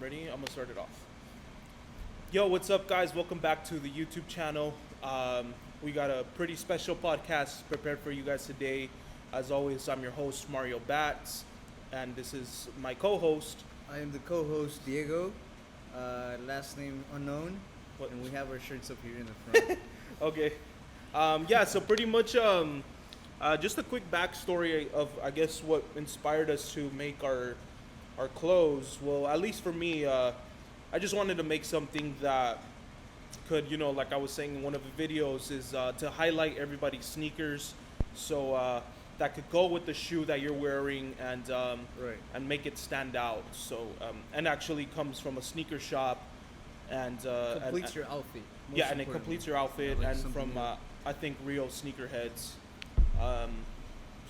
Ready? I'm gonna start it off. Yo, what's up, guys? Welcome back to the YouTube channel. We got a pretty special podcast prepared for you guys today. As always, I'm your host, Mario Bats, and this is my co-host. I am the co-host Diego, last name unknown, What? and we have our shirts up here in the front. Okay. So pretty much just a quick backstory of, I guess, what inspired us to make our clothes. Well, at least for me, I just wanted to make something that could, like I was saying in one of the videos, is to highlight everybody's sneakers, so that could go with the shoe that you're wearing Right. and make it stand out. So and actually comes from a sneaker shop, and Completes your outfit. most yeah, and it importantly. completes your outfit, Like and something from that- I think real sneakerheads.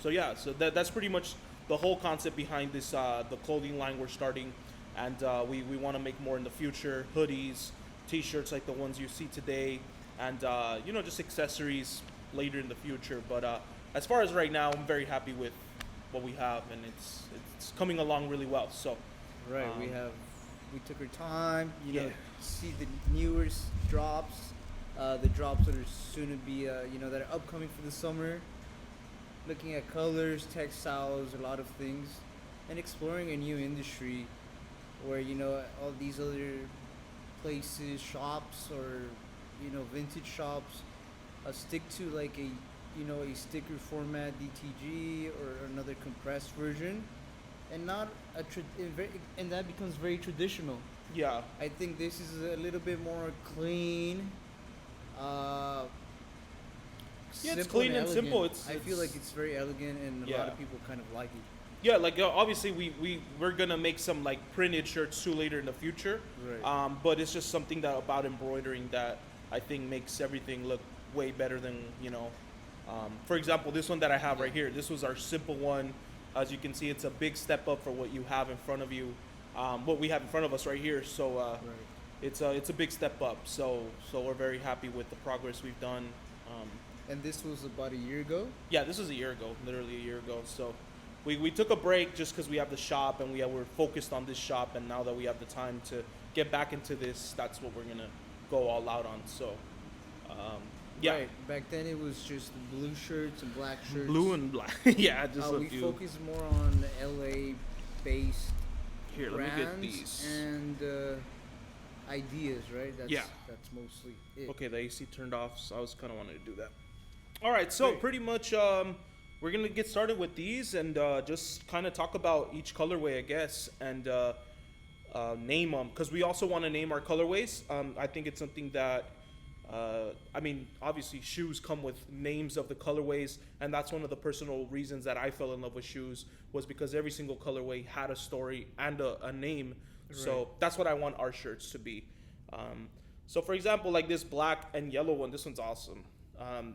So yeah, so that's pretty much the whole concept behind this the clothing line we're starting, and we want to make more in the future: hoodies, t-shirts like the ones you see today, and just accessories later in the future. But as far as right now, I'm very happy with what we have, and it's coming along really well. So Right. um, We took our time. Yeah. See the newest drops, the drops that are soon to be, that are upcoming for the summer. Looking at colors, textiles, a lot of things, and exploring a new industry, where all these other places, shops, or vintage shops, stick to like a sticker format DTG or another compressed version, and not and that becomes very traditional. yeah, I think this is a little bit more clean. Uh, Yeah, it's simple clean and elegant. simple. I feel like it's very elegant, and a lot Yeah. of people kind of like it. yeah. Like obviously, we're gonna make some like printed shirts too later in the future. Right. But it's just something that about embroidering that I think makes everything look way better than. For example, this one that I have right here. This was our simple one. As you can see, it's a big step up for what you have in front of you. What we have in front of us right here. So Right. it's a big step up. So we're very happy with the progress we've done. And this was about a year ago. Yeah, this was a year ago, literally a year ago. So we took a break just because we have the shop, and we're focused on this shop. And now that we have the time to get back into this, that's what we're gonna go all out on. So yeah, Right. Back then it was just blue shirts and black shirts. blue and black. Yeah, just a We few. focus more on LA based Here, let me get brands these. and ideas, right? Yeah. That's mostly it. Okay, the AC turned off, so I was kind of wanting to do that. All right, so Great. pretty much we're gonna get started with these and just kind of talk about each colorway, I guess, and name them, because we also want to name our colorways. I think it's something that obviously shoes come with names of the colorways, and that's one of the personal reasons that I fell in love with shoes, was because every single colorway had a story and a name. So Right. that's what I want our shirts to be. So for example, like this black and yellow one, this one's awesome.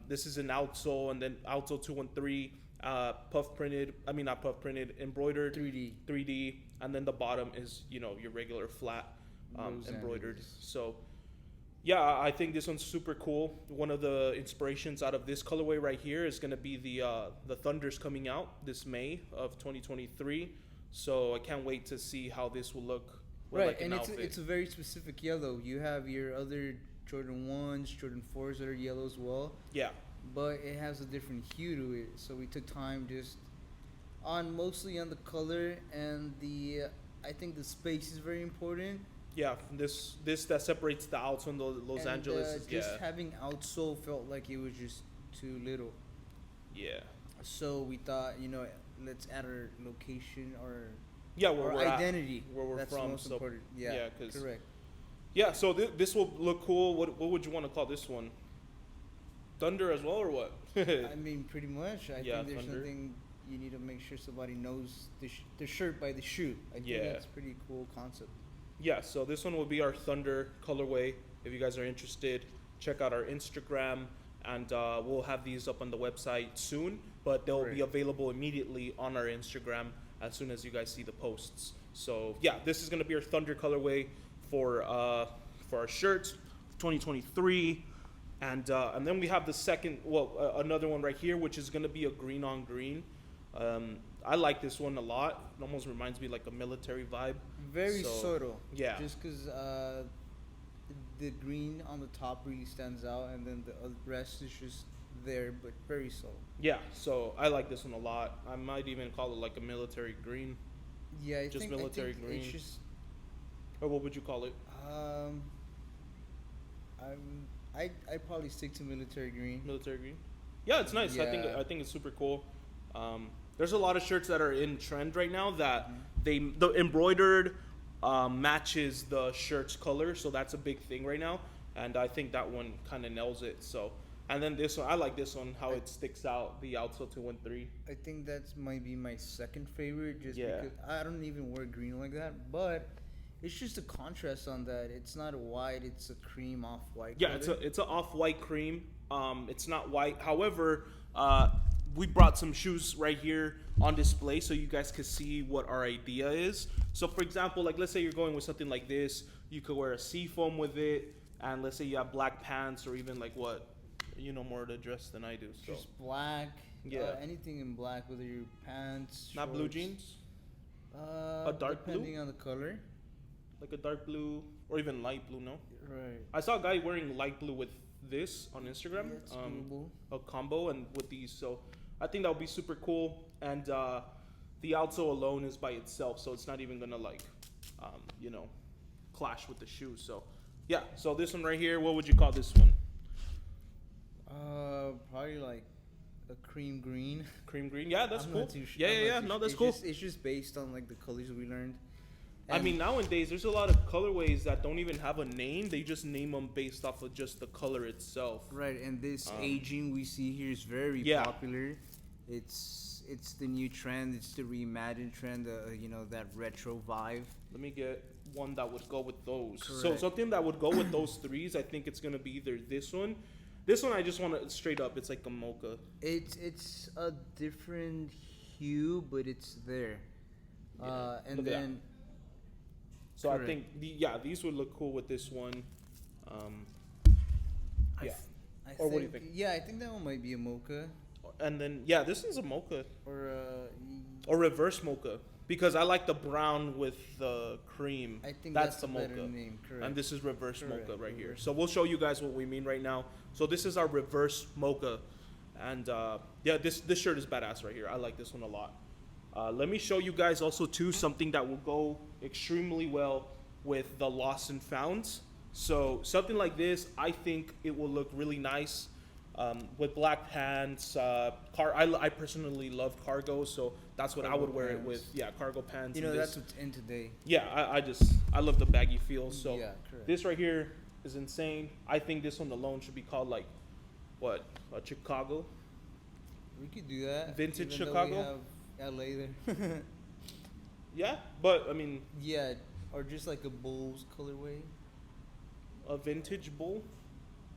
This is an outsole, and then outsole 213, puff printed. I mean, not puff printed, embroidered 3D. 3D, and then the bottom is your regular flat Rose embroidered. angles. So yeah, I think this one's super cool. One of the inspirations out of this colorway right here is gonna be the Thunders coming out this May of 2023. So I can't wait to see how this will look. with, Right, like, an and it's outfit. it's a very specific yellow. You have your other Jordan 1s, Jordan 4s that are yellow as well, Yeah. but it has a different hue to it. So we took time just mostly on the color, and I think the space is very important. Yeah, this that separates the outs from the Los And, Angeles. Is, just yeah, having outsole felt like it was just too little. yeah, So we thought, let's add our location or yeah. Where our we're at, identity. where we're That's from. the most So important. yeah, Yeah, 'cause- correct. yeah. So this will look cool. What would you want to call this one? Thunder as well, or what? I mean, pretty much. I Yeah, think there's Thunder. something you need to make sure somebody knows the shirt by the shoe. I think Yeah. that's pretty cool concept. Yeah, so this one will be our Thunder colorway. If you guys are interested, check out our Instagram, and we'll have these up on the website soon. But they'll be Great. available immediately on our Instagram as soon as you guys see the posts. So yeah, this is gonna be our Thunder colorway for our shirts, 2023, and then we have the second, another one right here, which is gonna be a green on green. I like this one a lot. It almost reminds me like a military vibe. Very So, subtle. yeah. Just because the green on the top really stands out, and then the rest is just there, but very subtle. Yeah, so I like this one a lot. I might even call it like a military green, Yeah, just military green. It's just Or what would you call it? um, I probably stick to military green. Military green. Yeah, it's nice. Yeah. I think it's super cool. There's a lot of shirts that are in trend right now that Mhm. the embroidered matches the shirt's color, so that's a big thing right now. And I think that one kind of nails it. So, and then this one, I like this one how it sticks out, the Alto 213. I think that's might be my second favorite, just Yeah. because I don't even wear green like that. But it's just a contrast on that. It's not a white; it's a cream off white. Yeah, it's a off white cream. It's not white. However, we brought some shoes right here on display so you guys could see what our idea is. So, for example, like let's say you're going with something like this, you could wear a seafoam with it, and let's say you have black pants or even like what, you know more to dress than I do. So Just black. Yeah. Anything in black, whether your pants. not blue shorts. jeans, A dark blue? depending on the color. like a dark blue or even light blue. No, Right. I saw a guy wearing light blue with this on Instagram. Yeah, it's doable. A combo and with these. So I think that would be super cool. And the Alto alone is by itself, so it's not even gonna like, you know, clash with the shoes. So yeah. So this one right here, what would you call this one? Probably like a cream green. Cream green. Yeah, that's I'm cool. not too Yeah, I'm yeah, not yeah. too No, sure. that's It's cool. it's just based on like the colors we learned. I And- mean, nowadays there's a lot of colorways that don't even have a name. They just name them based off of just the color itself. Right, and this Um, aging we see here is very Yeah. popular. It's the new trend. It's the reimagined trend. You know, that retro vibe. Let me get one that would go with those. So Correct. something that would go with those threes, I think it's gonna be either this one. This one I just want to straight up. It's like a mocha. It's a different hue, but it's there. Yeah, And look at that. then So I Correct. think these would look cool with this one. I Yeah. f- I Or what do you think? Yeah, I think that one might be a mocha And then yeah, this is a mocha or or reverse mocha because I like the brown with the cream. I think that's that's the a better mocha. name. Correct. And this is reverse Correct, mocha right here. reverse. So we'll show you guys what we mean right now. So this is our reverse mocha, and yeah, this shirt is badass right here. I like this one a lot. Let me show you guys also too something that will go extremely well with the lost and founds. So something like this, I think it will look really nice with black pants. I personally love cargo, so that's what I Cargo would wear it pants. with. Yeah, cargo pants. You know, and that's this. what's in today. Yeah, I love the baggy feel. So Yeah, correct. this right here is insane. I think this one alone should be called like what? A Chicago? We could do that. Vintage even though Chicago? We have LA there. Yeah, but I mean Yeah, or just like a Bulls colorway. a vintage bull?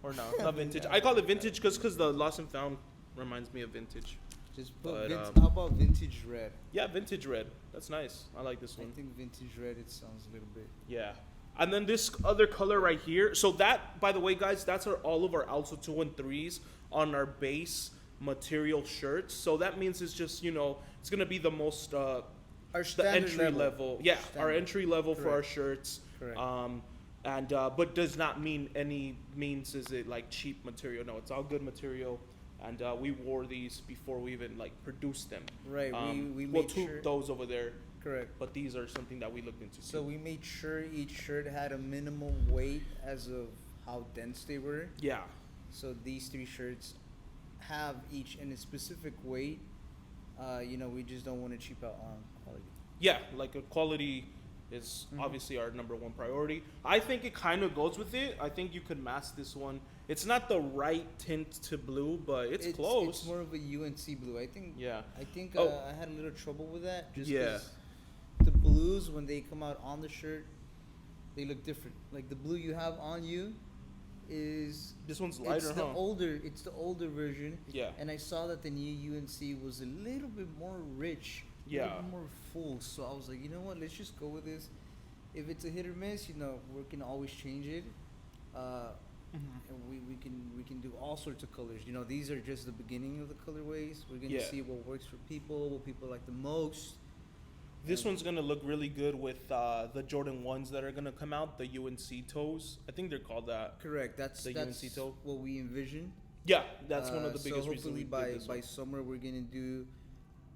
Or no, not vintage. I call it vintage because the lost and found reminds me of vintage. Just put But, how about vintage red? Yeah, vintage red. That's nice. I like this I one. think vintage red. It sounds a little bit. Yeah. And then this other color right here. So that, by the way, guys, that's all of our Alto 2 and 3s on our base material shirts. So that means it's just, it's going to be the most, Our the standard entry level. Yeah, our Standard. entry level for our Correct. shirts. Correct. And but does not mean any means is it like cheap material. No, it's all good material. And we wore these before we even like produced them. Right. We we'll made toot sure. those over there. Correct. But these are something that we looked into. So too. we made sure each shirt had a minimum weight as of how dense they were. Yeah. So these 3 shirts have each in a specific weight. We just don't want to cheap out on quality. Yeah, like a quality is Mhm. obviously our number one priority. I think it kind of goes with it. I think you could mask this one. It's not the right tint to blue, but it's close. It's more of a UNC blue. I think. Yeah. I think Oh. I had a little trouble with that. Just Yeah. 'cause the blues when they come out on the shirt, they look different. Like the blue you have on you is This one's lighter, it's the huh? older version. Yeah. And I saw that the new UNC was a little bit more rich, a Yeah. little bit more full. So I was like, you know what? Let's just go with this. If it's a hit or miss, we can always change it. and we can do all sorts of colors. You know, these are just the beginning of the colorways. We're gonna Yeah. see what works for people, what people like the most. This And one's gonna look really good with the Jordan ones that are gonna come out, the UNC toes. I think they're called that. correct. That's The UNC toe? what we envision. Yeah, that's one of the So biggest reasons hopefully we by did this by one. summer we're gonna do.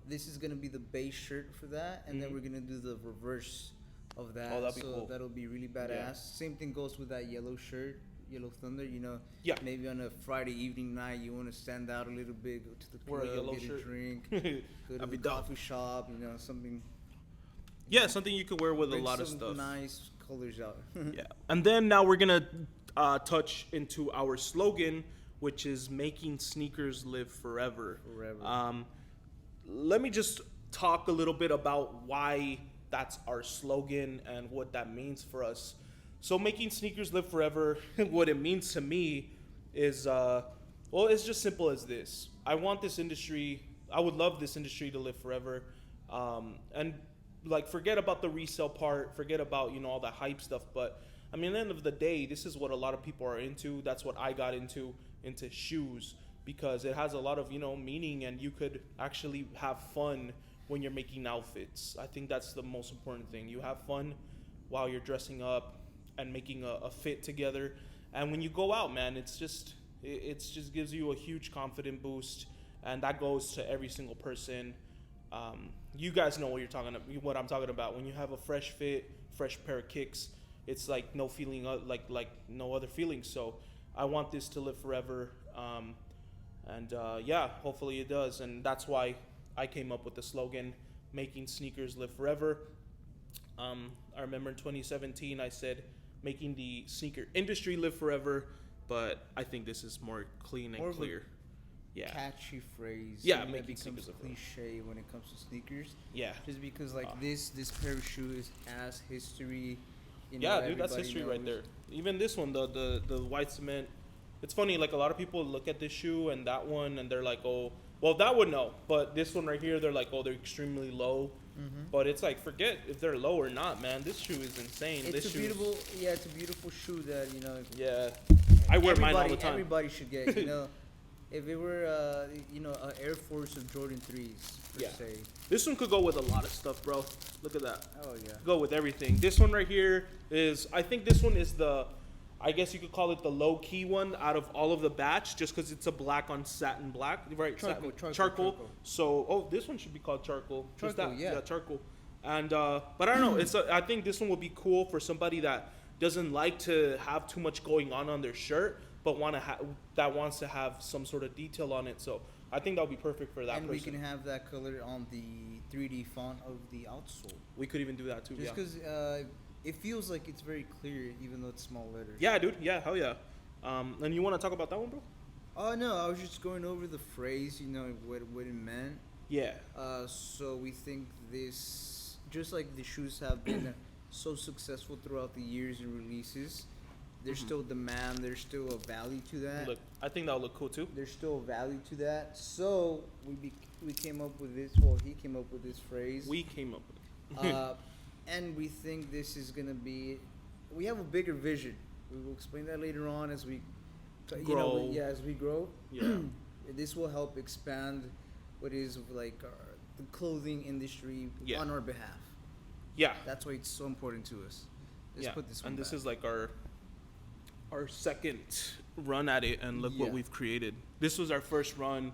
This is gonna be the base shirt for that, and then Mhm. we're gonna do the reverse of that. Oh, that'd be so cool. that'll be really badass. Same thing goes with that yellow shirt, Yellow Thunder. You know, Yeah. maybe on a Friday evening night you want to stand out a little bit, go to the Wear club, a yellow get shirt. a drink, go to That'd the be dope. coffee shop. You know, something. Yeah, something you could wear with a bring lot of some stuff. Nice colors out. Yeah, and then now we're gonna touch into our slogan, which is making sneakers live forever. Forever. Let me just talk a little bit about why that's our slogan and what that means for us. So, making sneakers live forever, what it means to me is, well, it's just simple as this. I want this industry, I would love this industry to live forever. And, like, forget about the resale part, forget about, all the hype stuff. But, I mean, at the end of the day, this is what a lot of people are into. That's what I got into shoes, because it has a lot of meaning, and you could actually have fun when you're making outfits. I think that's the most important thing. You have fun while you're dressing up and making a fit together, and when you go out, man, it's just gives you a huge confident boost, and that goes to every single person. You guys know what I'm talking about. When you have a fresh fit, fresh pair of kicks, it's like no feeling like no other feeling. So I want this to live forever. And yeah, hopefully it does. And that's why I came up with the slogan, making sneakers live forever. I remember in 2017, I said, making the sneaker industry live forever. But I think this is more clean and More of a clear. Yeah. Catchy phrase. Yeah, something that making becomes sneakers live forever. cliche when it comes to sneakers. Yeah. Just because this pair of shoes has history. Yeah, dude, that's everybody history right knows. there. Even this one, the white cement. It's funny, like a lot of people look at this shoe and that one, and they're like, oh, well, that one no, but this one right here, they're like, oh, they're extremely low. Mhm. But it's like, forget if they're low or not, man. This shoe is insane. It's this a shoe beautiful, it's a beautiful shoe that yeah, I wear mine all the time. Everybody should get. If it were, an Air Force of Jordan 3s per Yeah. se. This one could go with a lot of stuff, bro. Look at that. Oh yeah. Go with everything. This one right here is, I think this one is I guess you could call it the low key one out of all of the batch, just because it's a black on satin black, right? Charcoal, Satin, charcoal. So, this one should be called charcoal. Just Charcoal, that, yeah. charcoal. And but I don't know. I think this one would be cool for somebody that doesn't like to have too much going on their shirt, but that wants to have some sort of detail on it. So I think that would be perfect for that And person. we can have that color on the 3D font of the outsole. We could even do that too. Just Yeah. because it feels like it's very clear, even though it's small letters. Yeah, dude. Yeah, hell yeah. And you want to talk about that one, bro? Oh no, I was just going over the phrase, what it meant. Yeah. So we think this, just like the shoes have been so successful throughout the years and releases, there's still demand, there's still a value to that. Look, I think that'll look cool too. There's still a value to that. So we came up with this. Well, he came up with this phrase. We came up with it. And we think this is gonna be. We have a bigger vision. We will explain that later on as we Grow. as we grow. Yeah. This will help expand what is like the clothing industry Yeah. on our behalf. Yeah. That's why it's so important to us. Let's Yeah. put this one And this back. is like our second run at it, and look what Yeah. we've created. This was our first run,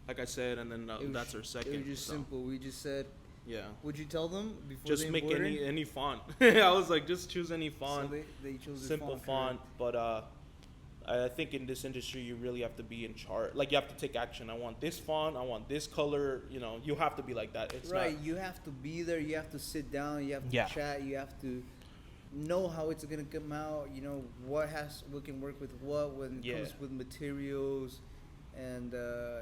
like I said, and then It was- that's our second. It was just so, simple. We just said, Yeah. would you tell them before Just they make order? any font. I was like, just choose any So font. they chose the Simple font, but I think in this industry you really have to be in charge. Like you have to take action. I want this font. I want this color. You have to be like that. It's right, not. you have to be there. You have to sit down. You have to Yeah. chat. You have to know how it's gonna come out. What can work with what when it Yeah. comes with materials, and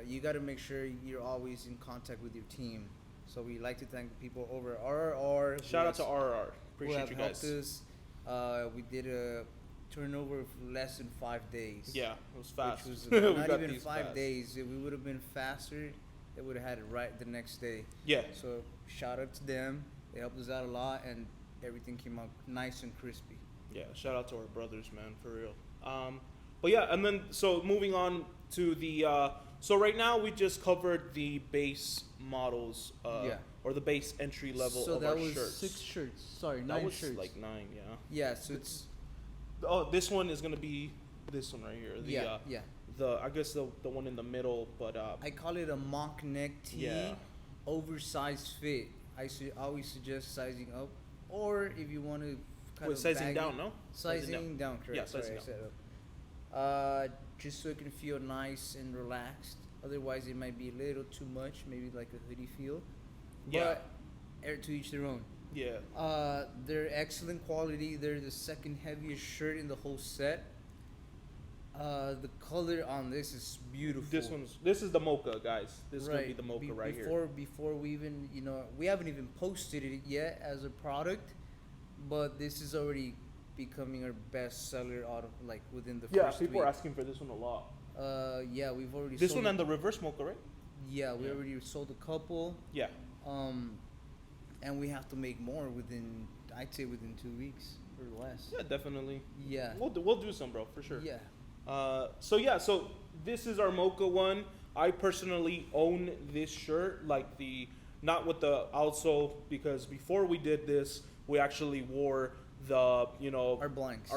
you got to make sure you're always in contact with your team. So we like to thank the people over at RRR. Shout out to RR. who Appreciate have you helped guys. us. We did a turnover of less than 5 days. Yeah, it was fast. Which was We not got even these 5 fast. days. If we would have been faster, they would have had it right the next day. Yeah. So shout out to them. They helped us out a lot, and everything came out nice and crispy. Yeah, shout out to our brothers, man, for real. But yeah, and then so moving on to the so right now we just covered the base models Yeah. or the base entry level So of that our was shirts. 6 shirts. Sorry, That 9 was shirts. like 9, yeah. Yeah, so it's Oh, this one is gonna be this one right here. The yeah, yeah. the I guess the one in the middle, but I call it a mock neck tee, Yeah. oversized fit. Always suggest sizing up, or if you want to kind wait, of sizing baggy- down, no? Sizing down, correct? Yeah, sizing Sorry, down. I said up. Just so it can feel nice and relaxed. Otherwise, it might be a little too much, maybe like a hoodie feel. Yeah. But to each their own. Yeah. They're excellent quality. They're the second heaviest shirt in the whole set. The color on this is beautiful. This is the mocha, guys. This is gonna be the mocha right here. Before we even, we haven't even posted it yet as a product, but this is already becoming our best seller out of like within the Yeah, first people week. are asking for this one a lot. Yeah, we've already This sold one and the reverse mocha, right? yeah, we Yeah. already sold a couple. Yeah. And we have to make more within, I'd say within 2 weeks or less. Yeah, definitely. Yeah. We'll do some, bro, for sure. Yeah. So this is our mocha one. I personally own this shirt, like not with the outsole, because before we did this, we actually wore the Our blanks.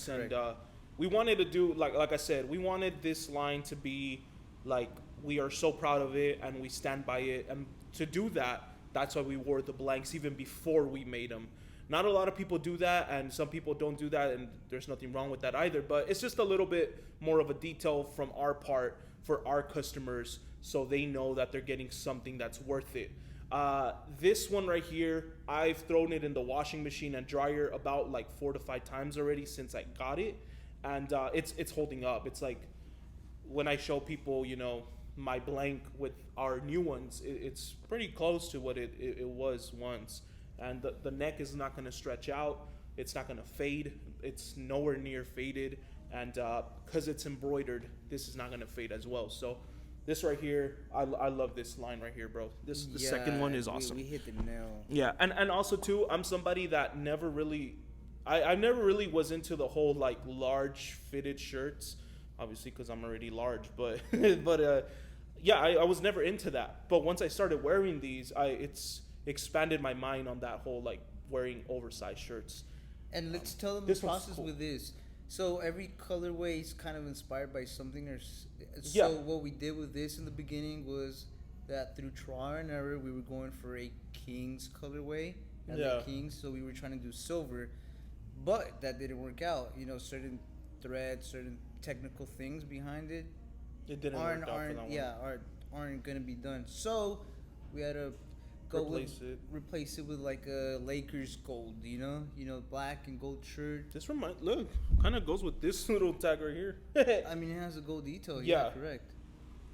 and Correct. we wanted to do like I said, we wanted this line to be like we are so proud of it and we stand by it, and to do that, that's why we wore the blanks even before we made them. Not a lot of people do that, and some people don't do that, and there's nothing wrong with that either. But it's just a little bit more of a detail from our part for our customers, so they know that they're getting something that's worth it. This one right here, I've thrown it in the washing machine and dryer about like 4 to 5 times already since I got it, and it's holding up. It's like when I show people, my blank with our new ones, it's pretty close to what it was once. And the neck is not going to stretch out. It's not going to fade. It's nowhere near faded. And because it's embroidered, this is not going to fade as well. So this right here, I love this line right here, bro. The second one is awesome. We hit the nail. Yeah, and also too, I'm somebody that never really, I never really was into the whole like large fitted shirts, obviously because I'm already large, but yeah, I was never into that. But once I started wearing these, it's expanded my mind on that whole like wearing oversized shirts. And let's tell them the this one's process cool. with this. So every colorway is kind of inspired by something. So Yeah. what we did with this in the beginning was that through trial and error, we were going for a King's colorway. Yeah. Kings, so we were trying to do silver, but that didn't work out. Certain threads, certain technical things behind it It didn't work out for that one. aren't gonna be done. So we had to replace it with like a Lakers gold, black and gold shirt. This look kind of goes with this little tag right here. I mean, it has a gold detail. Yeah. Yeah, correct.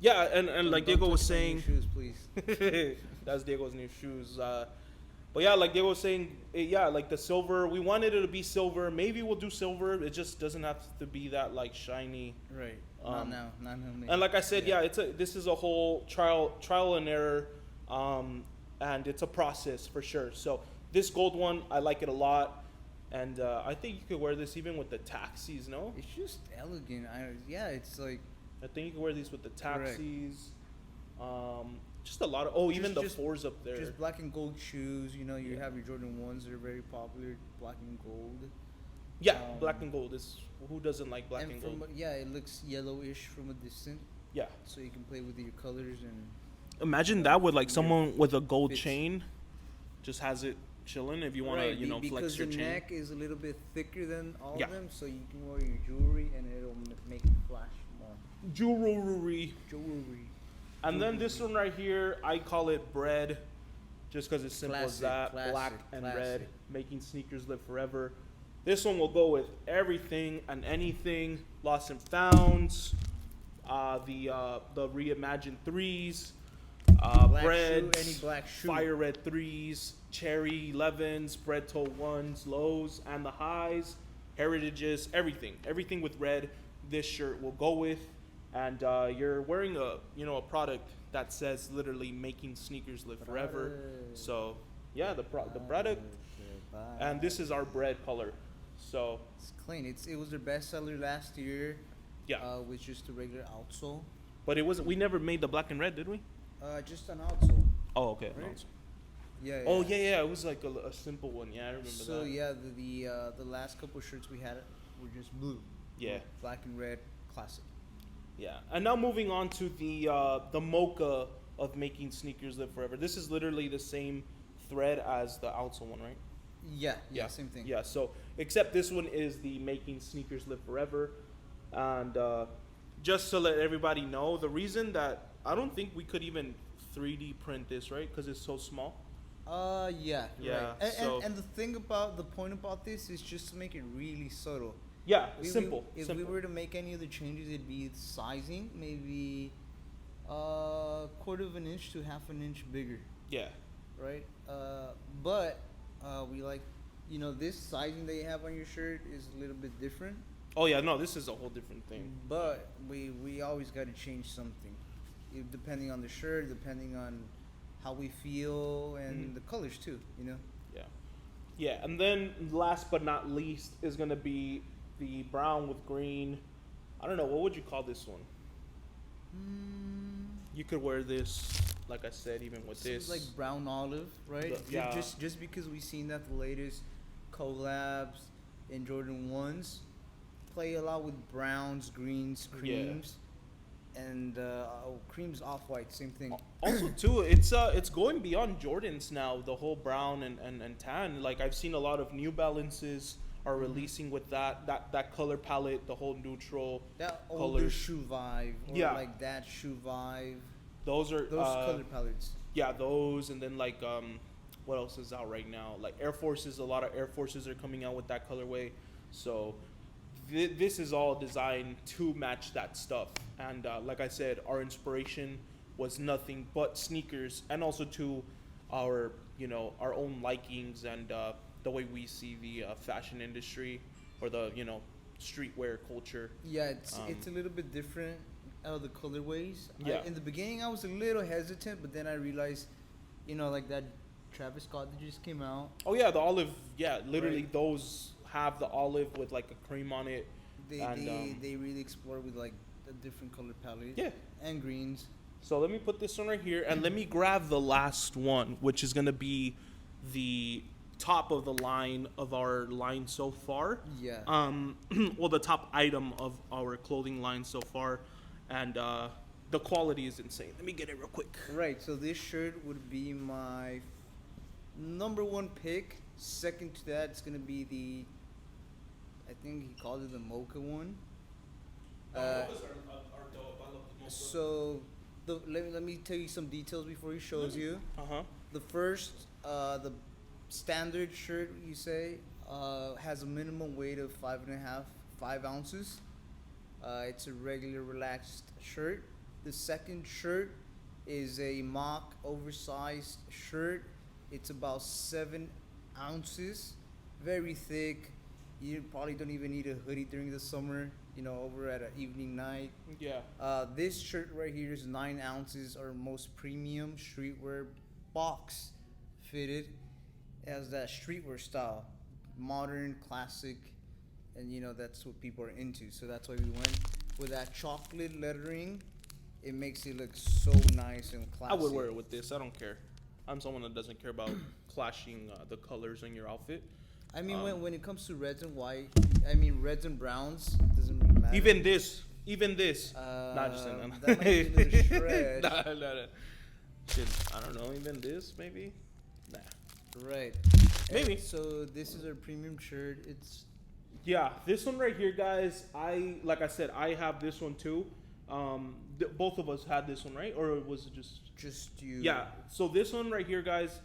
Yeah, and like Don't Diego was touch my saying, new shoes, please. that's Diego's new shoes. But yeah, like Diego was saying, like the silver, we wanted it to be silver. Maybe we'll do silver. It just doesn't have to be that like shiny. Right. Not now. Not now. And like I said, this is a whole trial and error, and it's a process for sure. So this gold one, I like it a lot, and I think you could wear this even with the taxis. No, It's just elegant. It's like I think you can wear these with the taxis. Just a lot of even the fours up there. just black and gold shoes. You have your Jordan 1s that are very popular, black and gold. Yeah, black and gold is who doesn't like black and gold. It looks yellowish from a distance, Yeah. so you can play with your colors and. Imagine that with like Your someone with a gold fits. chain, just has it chilling. If you want to, flex because your the chain. neck is a little bit thicker than all Yeah. of them, so you can wear your jewelry and it'll make it flash more. Jewelry. Jewelry. And then this one right here, I call it bread, just because it's simple as Classic, that. Black and red, classic. making sneakers live forever. This one will go with everything and anything. Lost and founds, the reimagined threes, Black breads, shoe, any black shoe. fire red threes, cherry 11s, bread toe ones, lows, and the highs, heritages, everything with red. This shirt will go with. And you're wearing a product that says literally making sneakers live forever. So yeah, the product, and this is our bread color. So It's clean. It was their best seller last year. Yeah. With just a regular outsole. But it wasn't. We never made the black and red, did we? Just an outsole. Oh, okay. Right? No, it's- Yeah. Oh yeah. It was like a simple one. Yeah, I remember So that. yeah, the last couple shirts we had were just blue. Yeah. Black and red, classic. Yeah. And now moving on to the mocha of making sneakers live forever. This is literally the same thread as the outsole one, right? Yeah, same thing. Yeah. So except this one is the making sneakers live forever, and just to let everybody know, the reason that I don't think we could even 3D print this, right? Because it's so small. Yeah, Yeah, right. And, so- and the point about this is just to make it really subtle. Yeah, We- simple. If simple. we were to make any of the changes, it'd be sizing, maybe quarter of an inch to half an inch bigger, Yeah. right? But we like, this sizing that you have on your shirt is a little bit different. Oh yeah, no, this is a whole different thing. But we always got to change something, depending on the shirt, depending on how we feel, and Mhm. the colors too. Yeah. Yeah, and then last but not least is gonna be the brown with green. I don't know, what would you call this one? You could wear this, like I said, even with Seems this. like brown olive, right? Yeah. Just because we've seen that the latest collabs in Jordan 1s play a lot with browns, greens, Yeah. creams, and creams off white, same thing. Also, too, it's going beyond Jordans now. The whole brown and tan. Like I've seen a lot of New Balances are releasing with that color palette, the whole neutral. That older colors. shoe vibe, or Yeah. like that shoe vibe. Those are Those color palettes. Yeah, those, and then like what else is out right now? Like Air Forces. A lot of Air Forces are coming out with that colorway. So this is all designed to match that stuff. And like I said, our inspiration was nothing but sneakers, and also to our our own likings and the way we see the fashion industry or the streetwear culture. Yeah, it's Um, a little bit different out of the colorways. Yeah. In the beginning, I was a little hesitant, but then I realized, like that Travis Scott that just came out. Oh yeah, the olive. Yeah, literally Right. those have the olive with like a cream on it. They And, they really explore with like a different color palette. Yeah. And greens. So let me put this one right here, and let me grab the last one, which is gonna be the top of the line of our line so far. Yeah. Well, the top item of our clothing line so far, and the quality is insane. Let me get it real quick. Right. So this shirt would be my number one pick. Second to that, it's gonna be I think he called it the mocha one. So let me tell you some details before he shows you. Uh-huh. The first, the standard shirt you say, has a minimum weight of 5 ounces. It's a regular relaxed shirt. The second shirt is a mock oversized shirt. It's about 7 ounces, very thick. You probably don't even need a hoodie during the summer, over at an evening night. Yeah. This shirt right here is 9 ounces, our most premium streetwear box fitted. It has that streetwear style, modern, classic, and that's what people are into. So that's why we went with that chocolate lettering. It makes it look so nice and classy. I would wear it with this. I don't care. I'm someone that doesn't care about clashing the colors in your outfit. I mean, when it comes to reds and white, reds and browns, it doesn't really matter. Even this. Nah, just saying. That might be a little stretch. Nah. Shit, I don't know. Even this, maybe. Nah. Right. Maybe. And so this is our premium shirt. It's Yeah, this one right here, guys. Like I said, I have this one too. Both of us had this one, right? Or was it just you. Yeah. So this one right here, guys.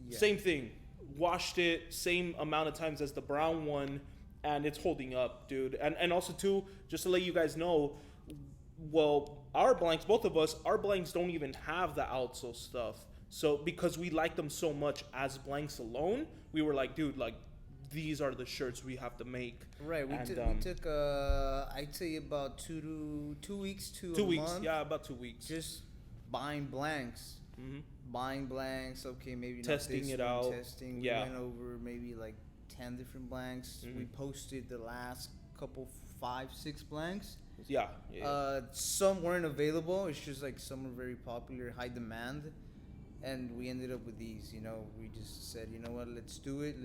Yeah. Same thing. Washed it same amount of times as the brown one, and it's holding up, dude. And also too, just to let you guys know, well, our blanks, both of us, our blanks don't even have the outsole stuff. So because we like them so much as blanks alone, we were like, dude, like these are the shirts we have to make. Right. We took I'd say about 2 weeks to 2 a weeks. month. Yeah, about 2 weeks. Just buying blanks. Mm-hmm. Buying blanks. Okay, maybe Testing not this it one, out. Testing. Yeah. We went over maybe like 10 different blanks. Mhm. We posted the last couple 5, 6 blanks. Yeah. Yeah. Some weren't available. It's just like some were very popular, high demand, and we ended up with these. You know, we just said, you know what, let's do it.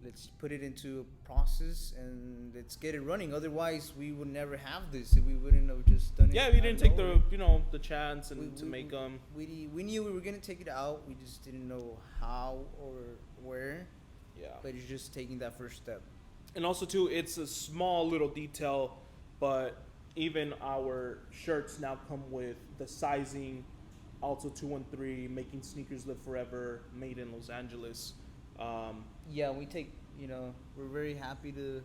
Let's put it into a process and let's get it running. Otherwise, we would never have this. We wouldn't have just done it. Yeah, we out didn't of take nowhere. the chance and to make them. We knew we were gonna take it out. We just didn't know how or where. Yeah. But it's just taking that first step. And also too, it's a small little detail, but even our shirts now come with the sizing, also 213, making sneakers live forever, made in Los Angeles. Yeah, we take. You know, we're very happy to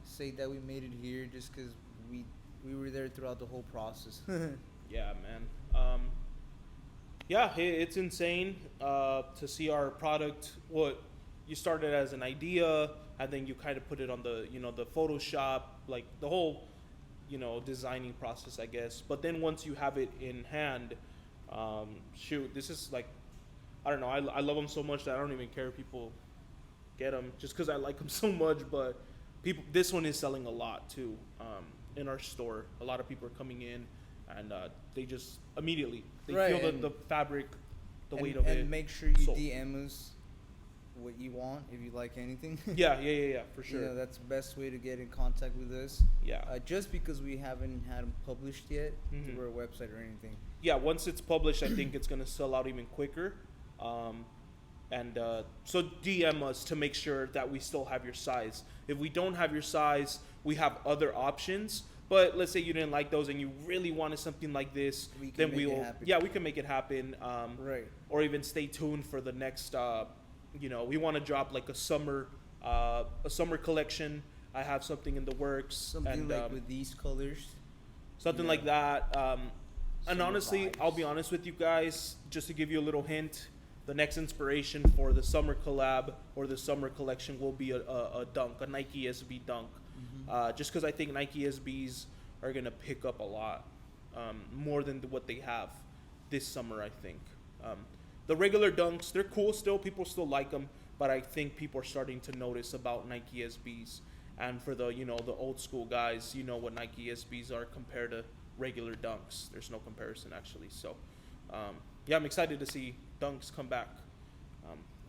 say that we made it here, just because we were there throughout the whole process. Yeah, man. Yeah, it's insane to see our product. What you started as an idea, and then you kind of put it on the the Photoshop, like the whole designing process, I guess. But then once you have it in hand, shoot, this is like, I don't know. I love them so much that I don't even care if people get them just because I like them so much. But this one is selling a lot too in our store. A lot of people are coming in, and they just immediately Right, feel and- the fabric, the weight and of it. And make sure you sold. DM us what you want if you like anything. Yeah, for sure. You know, that's the best way to get in contact with us. Yeah. Just because we haven't had them published yet Mhm. through our website or anything. Yeah, once it's published, I think it's gonna sell out even quicker. So DM us to make sure that we still have your size. If we don't have your size, we have other options. But let's say you didn't like those and you really wanted something like this, We can then make we it will. happen. Yeah, we can make it happen. Right. Or even stay tuned for the next. We want to drop like a summer collection. I have something in the works. Something and, like with these colors. something Yeah. like that. And Summer honestly, vibes. I'll be honest with you guys, just to give you a little hint, the next inspiration for the summer collab or the summer collection will be a dunk, a Nike SB dunk. Just because I think Nike SBs are going to pick up a lot, more than what they have this summer, I think. The regular dunks, they're cool still. People still like them. But I think people are starting to notice about Nike SBs. And for the old school guys, you know what Nike SBs are compared to regular dunks. There's no comparison actually. So, yeah, I'm excited to see dunks come back.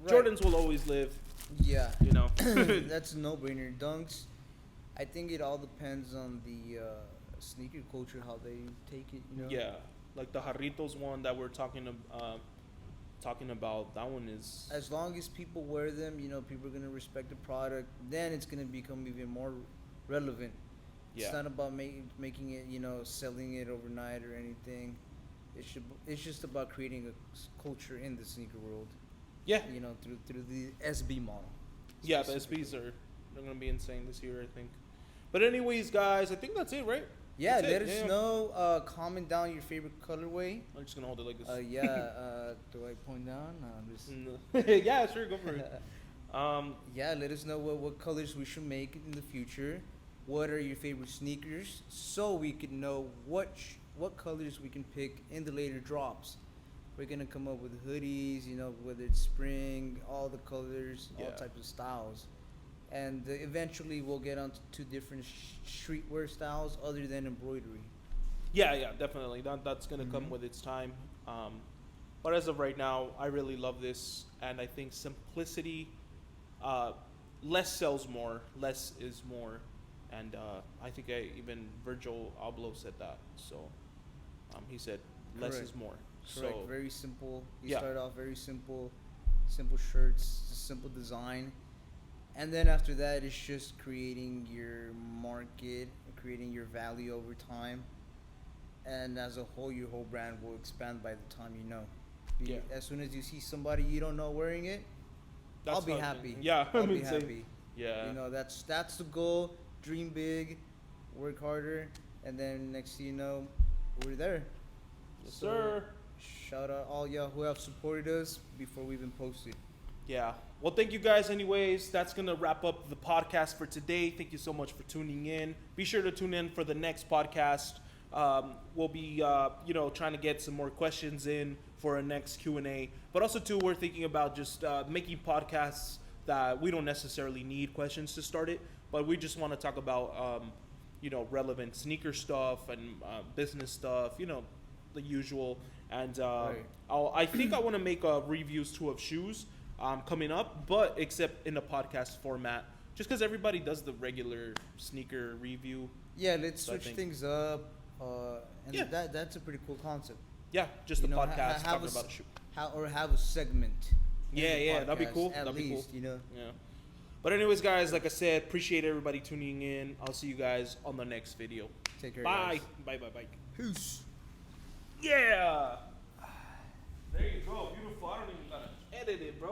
Right. Jordans will always live, Yeah. you know. That's a no-brainer. Dunks, I think it all depends on the sneaker culture, how they take it, you know? Yeah, like the Jarritos one that we're talking about. That one is As long as people wear them, you know, people are going to respect the product, then it's going to become even more relevant. yeah. It's not about making it, you know, selling it overnight or anything. It's just about creating a culture in the sneaker world, Yeah, you know, through the SB model. yeah. The specifically. SBs they're gonna be insane this year, I think. But anyways, guys, I think that's it, right? Yeah, That's it, let us yeah. know. Comment down your favorite colorway. I'm just gonna hold it like this. Do I point down? No, I'm just. No. Yeah, sure, go for it. Yeah, let us know what colors we should make in the future. What are your favorite sneakers, so we can know what colors we can pick in the later drops. We're gonna come up with hoodies, you know, whether it's spring, all the colors, all Yeah. types of styles, and eventually we'll get on to different streetwear styles other than embroidery. Yeah, definitely. That's gonna come Mhm. with its time. But as of right now, I really love this, and I think simplicity, less sells more, less is more, and I think even Virgil Abloh said that. So he said less Correct. is more. Correct. So Very simple. You Yeah. start off very simple shirts, simple design, and then after that, it's just creating your market, creating your value over time, and as a whole, your whole brand will expand by the time you know. Yeah. As soon as you see somebody you don't know wearing it, I'll be how I happy. think. Yeah, I'll I be mean, same. happy. Yeah. You know, that's the goal. Dream big, work harder, and then next thing you know, we're there. Yes, So, sir. Shout out all y'all who have supported us before we even posted. Yeah. Well, thank you guys anyways. That's going to wrap up the podcast for today. Thank you so much for tuning in. Be sure to tune in for the next podcast. We'll be, trying to get some more questions in for our next Q&A. But also, too, we're thinking about just making podcasts that we don't necessarily need questions to start it, but we just want to talk about relevant sneaker stuff and business stuff, the usual. And Right. I think I want to make reviews too of shoes coming up, but except in a podcast format, just because everybody does the regular sneaker review. Yeah, let's So I switch think- things up. And Yeah. that's a pretty cool concept. Yeah, just You a know, podcast have talking a about a shoe. Have a segment. in Yeah, the yeah, that'd be podcast, cool. At That'd be least, cool. you know. Yeah. But anyways, guys, like I said, appreciate everybody tuning in. I'll see you guys on the next video. Take care. Bye. Guys. Bye, bye, bye. Peace. Yeah. There you go. Beautiful. I don't even gotta edit it, bro.